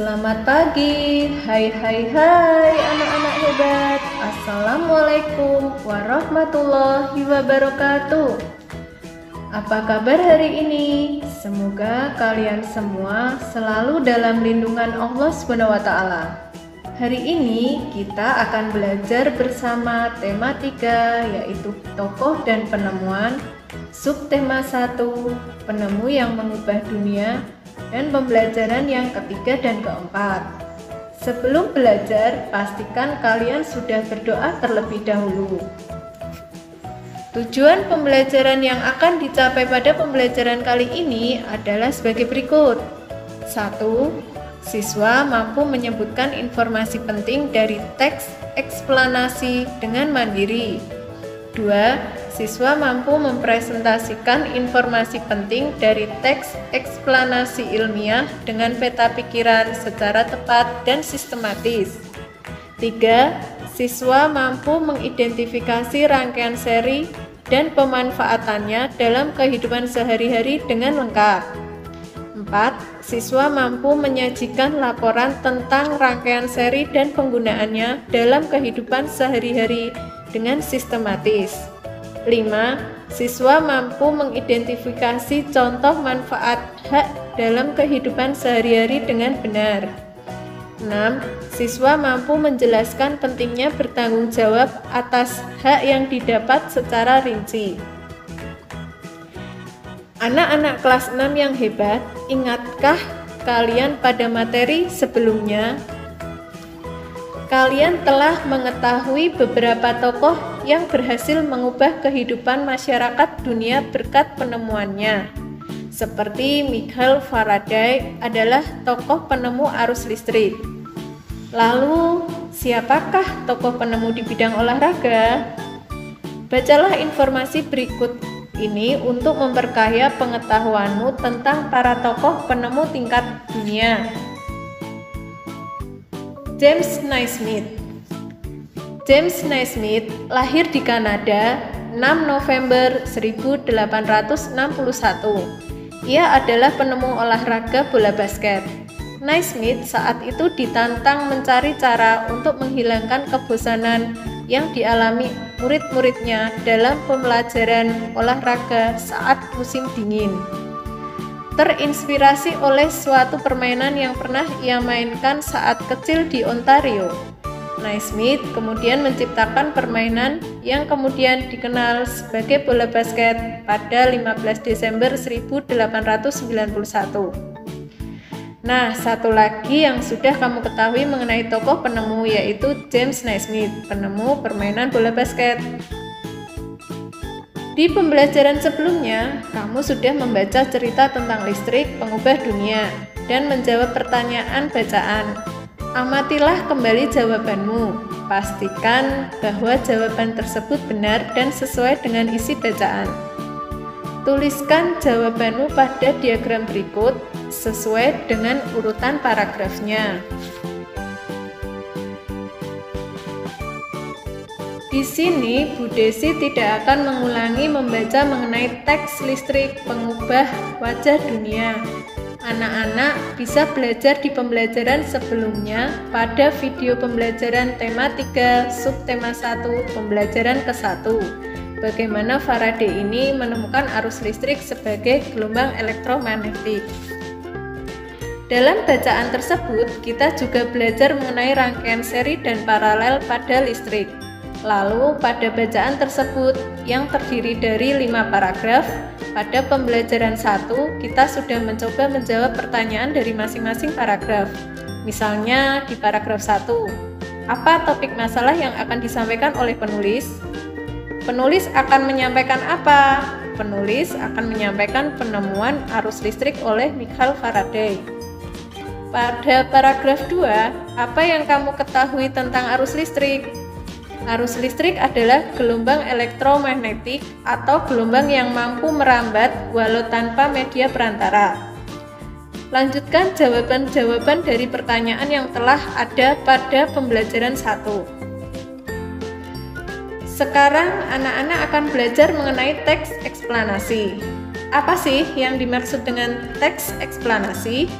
Selamat pagi, hai anak-anak hebat. Assalamualaikum warahmatullahi wabarakatuh. Apa kabar hari ini? Semoga kalian semua selalu dalam lindungan Allah SWT. Hari ini kita akan belajar bersama tema 3, yaitu tokoh dan penemuan, subtema 1, penemu yang mengubah dunia, dan pembelajaran yang ketiga dan keempat. Sebelum belajar, pastikan kalian sudah berdoa terlebih dahulu. Tujuan pembelajaran yang akan dicapai pada pembelajaran kali ini adalah sebagai berikut. 1. Siswa mampu menyebutkan informasi penting dari teks eksplanasi dengan mandiri. 2. Siswa mampu mempresentasikan informasi penting dari teks eksplanasi ilmiah dengan peta pikiran secara tepat dan sistematis. 3. Siswa mampu mengidentifikasi rangkaian seri dan pemanfaatannya dalam kehidupan sehari-hari dengan lengkap. 4. Siswa mampu menyajikan laporan tentang rangkaian seri dan penggunaannya dalam kehidupan sehari-hari dengan sistematis. 5. Siswa mampu mengidentifikasi contoh manfaat hak dalam kehidupan sehari-hari dengan benar. 6. Siswa mampu menjelaskan pentingnya bertanggung jawab atas hak yang didapat secara rinci. Anak-anak kelas 6 yang hebat, ingatkah kalian pada materi sebelumnya? Kalian telah mengetahui beberapa tokoh yang berhasil mengubah kehidupan masyarakat dunia berkat penemuannya. Seperti Michael Faraday adalah tokoh penemu arus listrik. Lalu, siapakah tokoh penemu di bidang olahraga? Bacalah informasi berikut ini untuk memperkaya pengetahuanmu tentang para tokoh penemu tingkat dunia. James Naismith. James Naismith lahir di Kanada 6 November 1861. Ia adalah penemu olahraga bola basket. Naismith saat itu ditantang mencari cara untuk menghilangkan kebosanan yang dialami murid-muridnya dalam pembelajaran olahraga saat musim dingin. Terinspirasi oleh suatu permainan yang pernah ia mainkan saat kecil di Ontario, Naismith kemudian menciptakan permainan yang kemudian dikenal sebagai bola basket pada 15 Desember 1891. Nah, satu lagi yang sudah kamu ketahui mengenai tokoh penemu yaitu James Naismith, penemu permainan bola basket. Di pembelajaran sebelumnya, kamu sudah membaca cerita tentang listrik pengubah dunia dan menjawab pertanyaan bacaan. Amatilah kembali jawabanmu. Pastikan bahwa jawaban tersebut benar dan sesuai dengan isi bacaan. Tuliskan jawabanmu pada diagram berikut sesuai dengan urutan paragrafnya. Di sini, Bu Desi tidak akan mengulangi membaca mengenai teks listrik pengubah wajah dunia. Anak-anak bisa belajar di pembelajaran sebelumnya pada video pembelajaran tema 3, subtema 1, pembelajaran ke-1. Bagaimana Faraday ini menemukan arus listrik sebagai gelombang elektromagnetik. Dalam bacaan tersebut, kita juga belajar mengenai rangkaian seri dan paralel pada listrik. Lalu pada bacaan tersebut yang terdiri dari 5 paragraf, pada pembelajaran 1 kita sudah mencoba menjawab pertanyaan dari masing-masing paragraf. Misalnya di paragraf 1, apa topik masalah yang akan disampaikan oleh penulis? Penulis akan menyampaikan apa? Penulis akan menyampaikan penemuan arus listrik oleh Michael Faraday. Pada paragraf 2, apa yang kamu ketahui tentang arus listrik? Arus listrik adalah gelombang elektromagnetik atau gelombang yang mampu merambat walau tanpa media perantara. Lanjutkan jawaban-jawaban dari pertanyaan yang telah ada pada pembelajaran 1. Sekarang anak-anak akan belajar mengenai teks eksplanasi. Apa sih yang dimaksud dengan teks eksplanasi?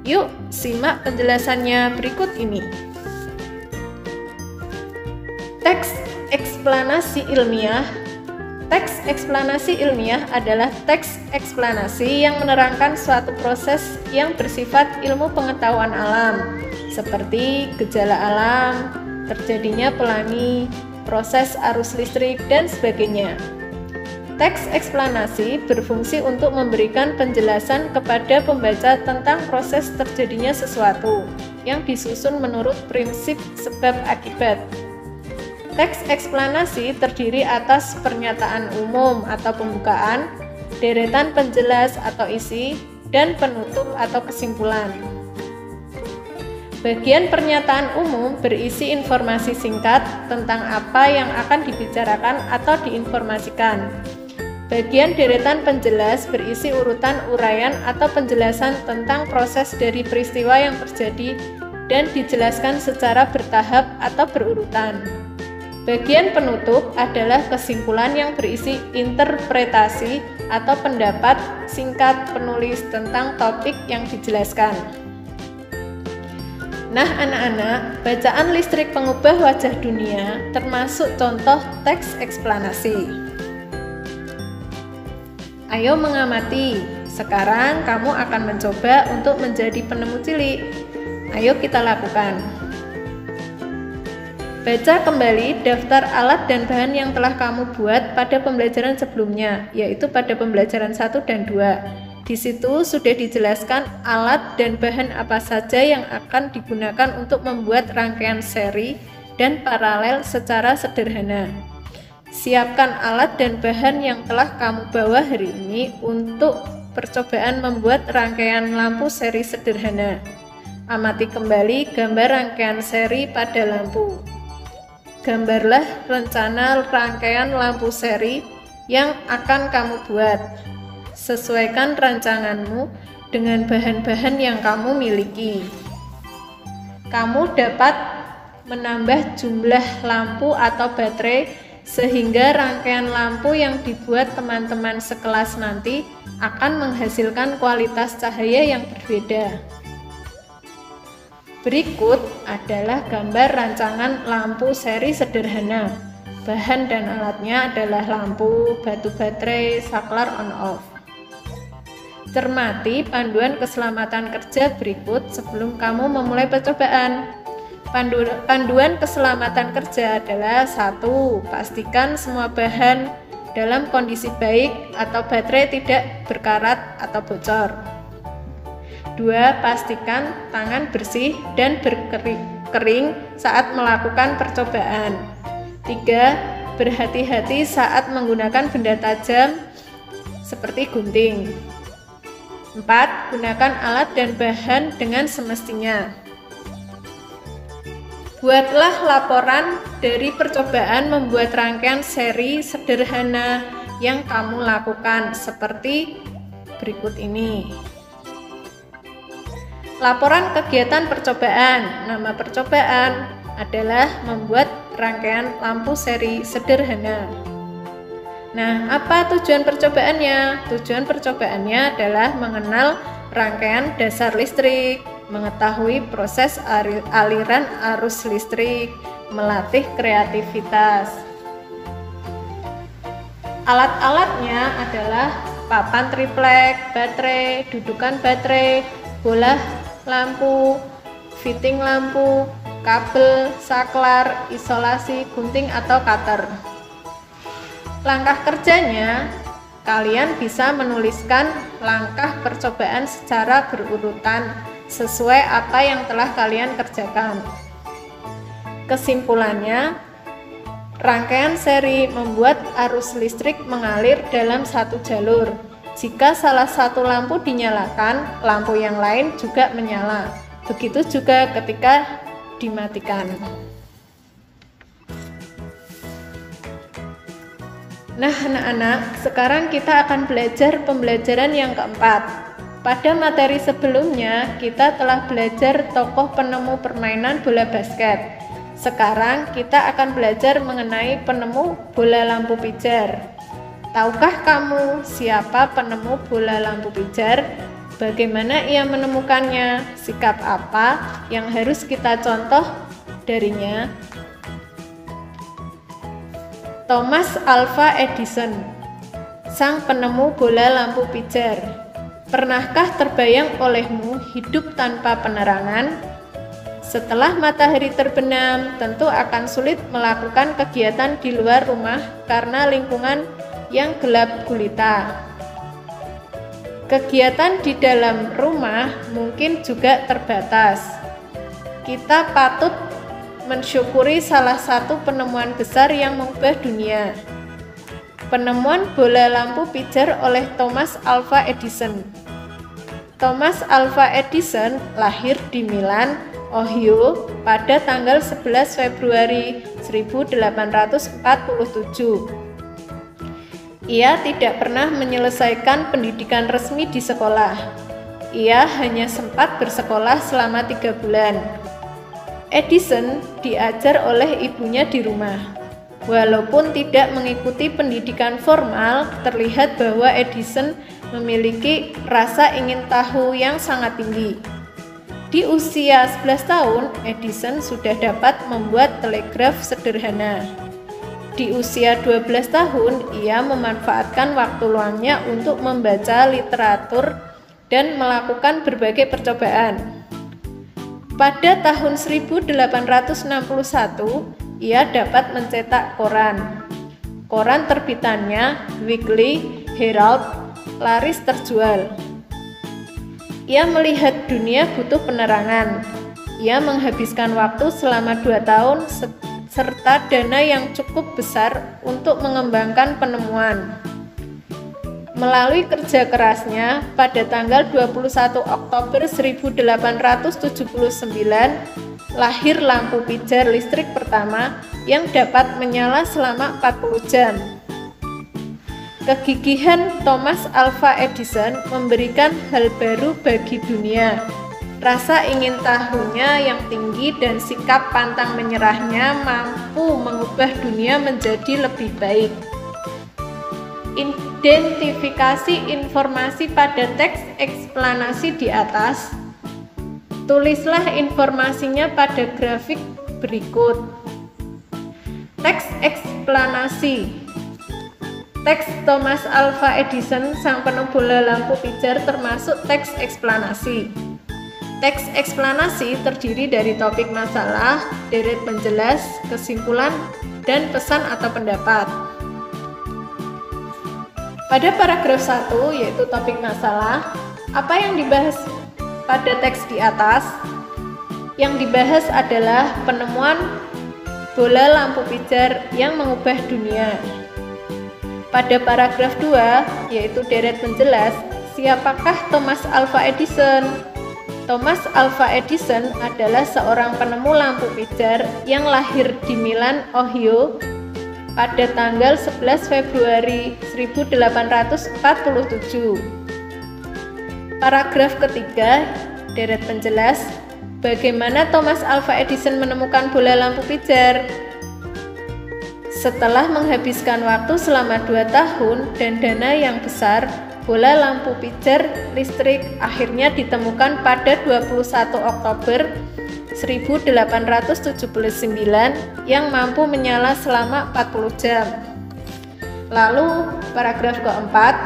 Yuk, simak penjelasannya berikut ini. Teks eksplanasi ilmiah. Teks eksplanasi ilmiah adalah teks eksplanasi yang menerangkan suatu proses yang bersifat ilmu pengetahuan alam, seperti gejala alam, terjadinya pelangi, proses arus listrik, dan sebagainya. Teks eksplanasi berfungsi untuk memberikan penjelasan kepada pembaca tentang proses terjadinya sesuatu yang disusun menurut prinsip sebab akibat. Teks eksplanasi terdiri atas pernyataan umum atau pembukaan, deretan penjelas atau isi, dan penutup atau kesimpulan. Bagian pernyataan umum berisi informasi singkat tentang apa yang akan dibicarakan atau diinformasikan. Bagian deretan penjelas berisi urutan uraian atau penjelasan tentang proses dari peristiwa yang terjadi dan dijelaskan secara bertahap atau berurutan. Bagian penutup adalah kesimpulan yang berisi interpretasi atau pendapat singkat penulis tentang topik yang dijelaskan. Nah anak-anak, bacaan listrik pengubah wajah dunia termasuk contoh teks eksplanasi. Ayo mengamati, sekarang kamu akan mencoba untuk menjadi penemu cilik. Ayo kita lakukan. Baca kembali daftar alat dan bahan yang telah kamu buat pada pembelajaran sebelumnya, yaitu pada pembelajaran 1 dan 2. Di situ sudah dijelaskan alat dan bahan apa saja yang akan digunakan untuk membuat rangkaian seri dan paralel secara sederhana. Siapkan alat dan bahan yang telah kamu bawa hari ini untuk percobaan membuat rangkaian lampu seri sederhana. Amati kembali gambar rangkaian seri pada lampu. Gambarlah rencana rangkaian lampu seri yang akan kamu buat. Sesuaikan rancanganmu dengan bahan-bahan yang kamu miliki. Kamu dapat menambah jumlah lampu atau baterai sehingga rangkaian lampu yang dibuat teman-teman sekelas nanti akan menghasilkan kualitas cahaya yang berbeda. Berikut adalah gambar rancangan lampu seri sederhana. Bahan dan alatnya adalah lampu, batu baterai, saklar on-off. Cermati panduan keselamatan kerja berikut sebelum kamu memulai percobaan. Panduan keselamatan kerja adalah 1. Pastikan semua bahan dalam kondisi baik atau baterai tidak berkarat atau bocor. 2. Pastikan tangan bersih dan berkering saat melakukan percobaan. 3. Berhati-hati saat menggunakan benda tajam seperti gunting. 4. Gunakan alat dan bahan dengan semestinya. Buatlah laporan dari percobaan membuat rangkaian seri sederhana yang kamu lakukan seperti berikut ini. Laporan kegiatan percobaan. Nama percobaan adalah membuat rangkaian lampu seri sederhana. Nah, apa tujuan percobaannya? Tujuan percobaannya adalah mengenal rangkaian dasar listrik, mengetahui proses aliran arus listrik, melatih kreativitas. Alat-alatnya adalah papan triplek, baterai, dudukan baterai, bola lampu, fitting lampu, kabel, saklar, isolasi, gunting atau cutter. Langkah kerjanya, kalian bisa menuliskan langkah percobaan secara berurutan sesuai apa yang telah kalian kerjakan. Kesimpulannya, rangkaian seri membuat arus listrik mengalir dalam satu jalur. Jika salah satu lampu dinyalakan, lampu yang lain juga menyala. Begitu juga ketika dimatikan. Nah anak-anak, sekarang kita akan belajar pembelajaran yang keempat. Pada materi sebelumnya, kita telah belajar tokoh penemu permainan bola basket. Sekarang kita akan belajar mengenai penemu bola lampu pijar. Tahukah kamu siapa penemu bola lampu pijar? Bagaimana ia menemukannya? Sikap apa yang harus kita contoh darinya? Thomas Alva Edison, sang penemu bola lampu pijar. Pernahkah terbayang olehmu hidup tanpa penerangan? Setelah matahari terbenam, tentu akan sulit melakukan kegiatan di luar rumah karena lingkungan yang gelap gulita. Kegiatan di dalam rumah mungkin juga terbatas. Kita patut mensyukuri salah satu penemuan besar yang mengubah dunia. Penemuan bola lampu pijar oleh Thomas Alva Edison. Thomas Alva Edison lahir di Milan, Ohio pada tanggal 11 Februari 1847. Ia tidak pernah menyelesaikan pendidikan resmi di sekolah. Ia hanya sempat bersekolah selama 3 bulan. Edison diajar oleh ibunya di rumah. Walaupun tidak mengikuti pendidikan formal, terlihat bahwa Edison memiliki rasa ingin tahu yang sangat tinggi. Di usia 11 tahun, Edison sudah dapat membuat telegraf sederhana. Di usia 12 tahun, ia memanfaatkan waktu luangnya untuk membaca literatur dan melakukan berbagai percobaan. Pada tahun 1861, ia dapat mencetak koran. Koran terbitannya, Weekly Herald, laris terjual. Ia melihat dunia butuh penerangan. Ia menghabiskan waktu selama 2 tahun serta dana yang cukup besar untuk mengembangkan penemuan. Melalui kerja kerasnya, pada tanggal 21 Oktober 1879, lahir lampu pijar listrik pertama yang dapat menyala selama 40 jam. Kegigihan Thomas Alva Edison memberikan hal baru bagi dunia. Rasa ingin tahunya yang tinggi dan sikap pantang menyerahnya mampu mengubah dunia menjadi lebih baik. Identifikasi informasi pada teks eksplanasi di atas. Tulislah informasinya pada grafik berikut. Teks eksplanasi. Teks Thomas Alva Edison, sang penemu bola lampu pijar, termasuk teks eksplanasi. Teks eksplanasi terdiri dari topik masalah, deret penjelas, kesimpulan, dan pesan atau pendapat. Pada paragraf 1, yaitu topik masalah, apa yang dibahas pada teks di atas? Yang dibahas adalah penemuan bola lampu pijar yang mengubah dunia. Pada paragraf 2, yaitu deret penjelas, siapakah Thomas Alva Edison? Thomas Alva Edison adalah seorang penemu lampu pijar yang lahir di Milan, Ohio pada tanggal 11 Februari 1847. Paragraf ketiga, deret penjelas, bagaimana Thomas Alva Edison menemukan bola lampu pijar? Setelah menghabiskan waktu selama 2 tahun dan dana yang besar, bola lampu pijar listrik akhirnya ditemukan pada 21 Oktober 1879 yang mampu menyala selama 40 jam. Lalu paragraf keempat,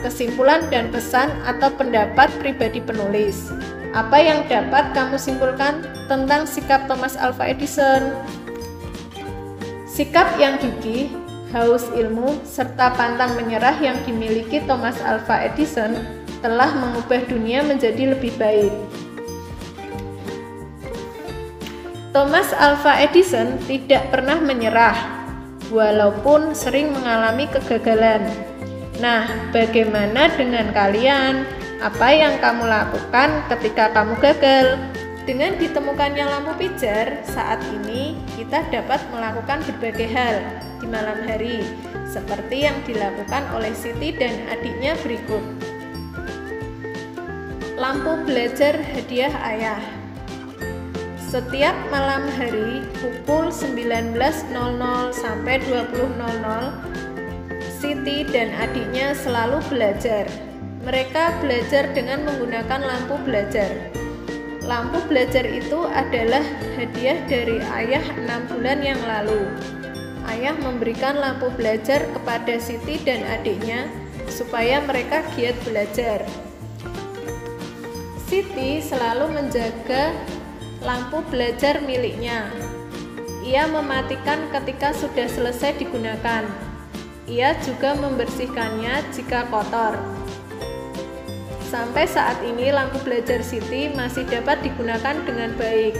kesimpulan dan pesan atau pendapat pribadi penulis. Apa yang dapat kamu simpulkan tentang sikap Thomas Alva Edison? Sikap yang gigih, haus ilmu, serta pantang menyerah yang dimiliki Thomas Alva Edison telah mengubah dunia menjadi lebih baik. Thomas Alva Edison tidak pernah menyerah, walaupun sering mengalami kegagalan. Nah, bagaimana dengan kalian? Apa yang kamu lakukan ketika kamu gagal? Dengan ditemukannya lampu pijar, saat ini kita dapat melakukan berbagai hal di malam hari, seperti yang dilakukan oleh Siti dan adiknya berikut. Lampu belajar hadiah ayah. Setiap malam hari pukul 19.00 sampai 20.00, Siti dan adiknya selalu belajar. Mereka belajar dengan menggunakan lampu belajar. Lampu belajar itu adalah hadiah dari ayah 6 bulan yang lalu. Ayah memberikan lampu belajar kepada Siti dan adiknya supaya mereka giat belajar. Siti selalu menjaga lampu belajar miliknya. Ia mematikan ketika sudah selesai digunakan. Ia juga membersihkannya jika kotor. Sampai saat ini lampu belajar Siti masih dapat digunakan dengan baik.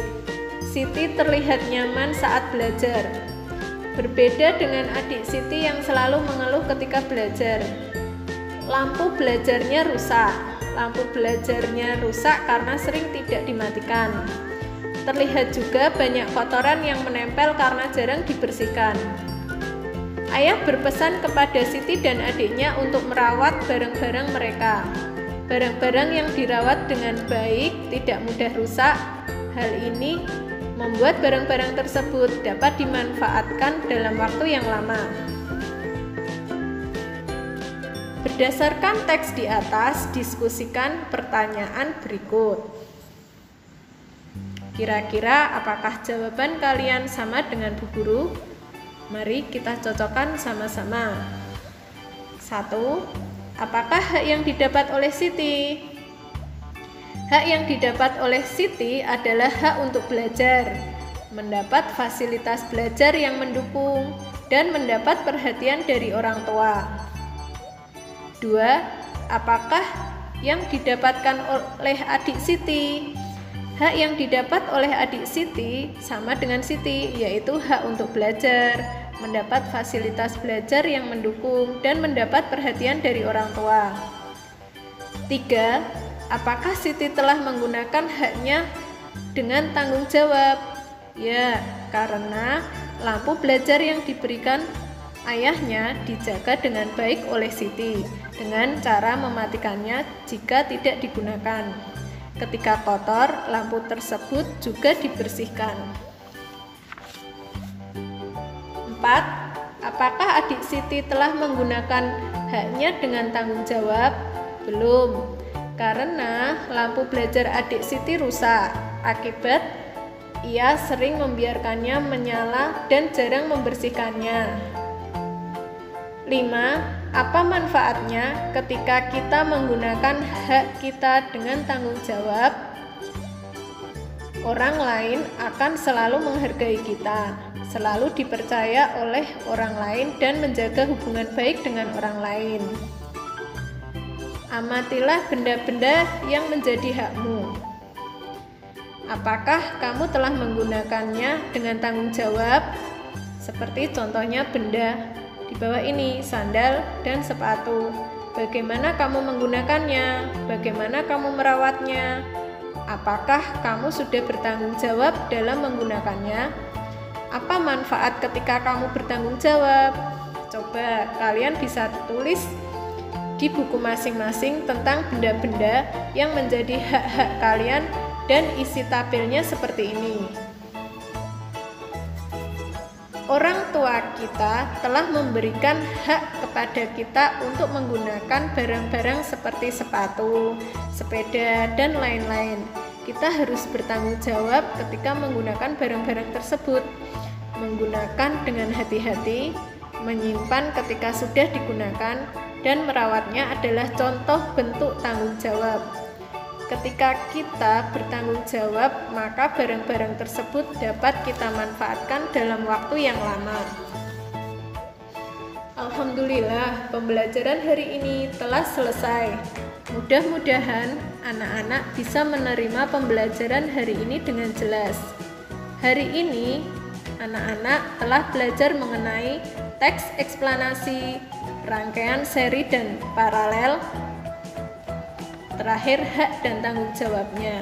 Siti terlihat nyaman saat belajar. Berbeda dengan adik Siti yang selalu mengeluh ketika belajar. Lampu belajarnya rusak. Lampu belajarnya rusak karena sering tidak dimatikan. Terlihat juga banyak kotoran yang menempel karena jarang dibersihkan. Ayah berpesan kepada Siti dan adiknya untuk merawat barang-barang mereka. Barang-barang yang dirawat dengan baik tidak mudah rusak. Hal ini membuat barang-barang tersebut dapat dimanfaatkan dalam waktu yang lama. Berdasarkan teks di atas, diskusikan pertanyaan berikut. Kira-kira apakah jawaban kalian sama dengan Bu Guru? Mari kita cocokkan sama-sama. 1. Apakah hak yang didapat oleh Siti? Hak yang didapat oleh Siti adalah hak untuk belajar, mendapat fasilitas belajar yang mendukung, dan mendapat perhatian dari orang tua. 2. Apakah yang didapatkan oleh adik Siti? Hak yang didapat oleh adik Siti sama dengan Siti, yaitu hak untuk belajar, mendapat fasilitas belajar yang mendukung, dan mendapat perhatian dari orang tua. 3. Apakah Siti telah menggunakan haknya dengan tanggung jawab? Ya, karena lampu belajar yang diberikan ayahnya dijaga dengan baik oleh Siti dengan cara mematikannya jika tidak digunakan. Ketika kotor, lampu tersebut juga dibersihkan. 4. Apakah adik Siti telah menggunakan haknya dengan tanggung jawab? Belum, karena lampu belajar adik Siti rusak. Akibat ia sering membiarkannya menyala dan jarang membersihkannya. 5. Apa manfaatnya ketika kita menggunakan hak kita dengan tanggung jawab? Orang lain akan selalu menghargai kita, selalu dipercaya oleh orang lain, dan menjaga hubungan baik dengan orang lain. Amatilah benda-benda yang menjadi hakmu. Apakah kamu telah menggunakannya dengan tanggung jawab? Seperti contohnya benda di bawah ini, sandal dan sepatu. Bagaimana kamu menggunakannya? Bagaimana kamu merawatnya? Apakah kamu sudah bertanggung jawab dalam menggunakannya? Apa manfaat ketika kamu bertanggung jawab? Coba kalian bisa tulis di buku masing-masing tentang benda-benda yang menjadi hak-hak kalian dan isi tabelnya seperti ini. Orang tua kita telah memberikan hak kepada kita untuk menggunakan barang-barang seperti sepatu, sepeda, dan lain-lain. Kita harus bertanggung jawab ketika menggunakan barang-barang tersebut. Menggunakan dengan hati-hati, menyimpan ketika sudah digunakan, dan merawatnya adalah contoh bentuk tanggung jawab. Ketika kita bertanggung jawab, maka barang-barang tersebut dapat kita manfaatkan dalam waktu yang lama. Alhamdulillah, pembelajaran hari ini telah selesai. Mudah-mudahan anak-anak bisa menerima pembelajaran hari ini dengan jelas. Hari ini, anak-anak telah belajar mengenai teks eksplanasi, rangkaian seri dan paralel, terakhir hak dan tanggung jawabnya.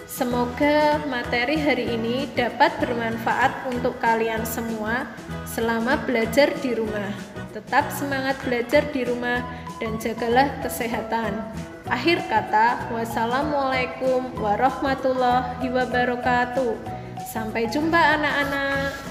Semoga materi hari ini dapat bermanfaat untuk kalian semua selama belajar di rumah. Tetap semangat belajar di rumah dan jagalah kesehatan. Akhir kata, wassalamualaikum warahmatullahi wabarakatuh. Sampai jumpa anak-anak.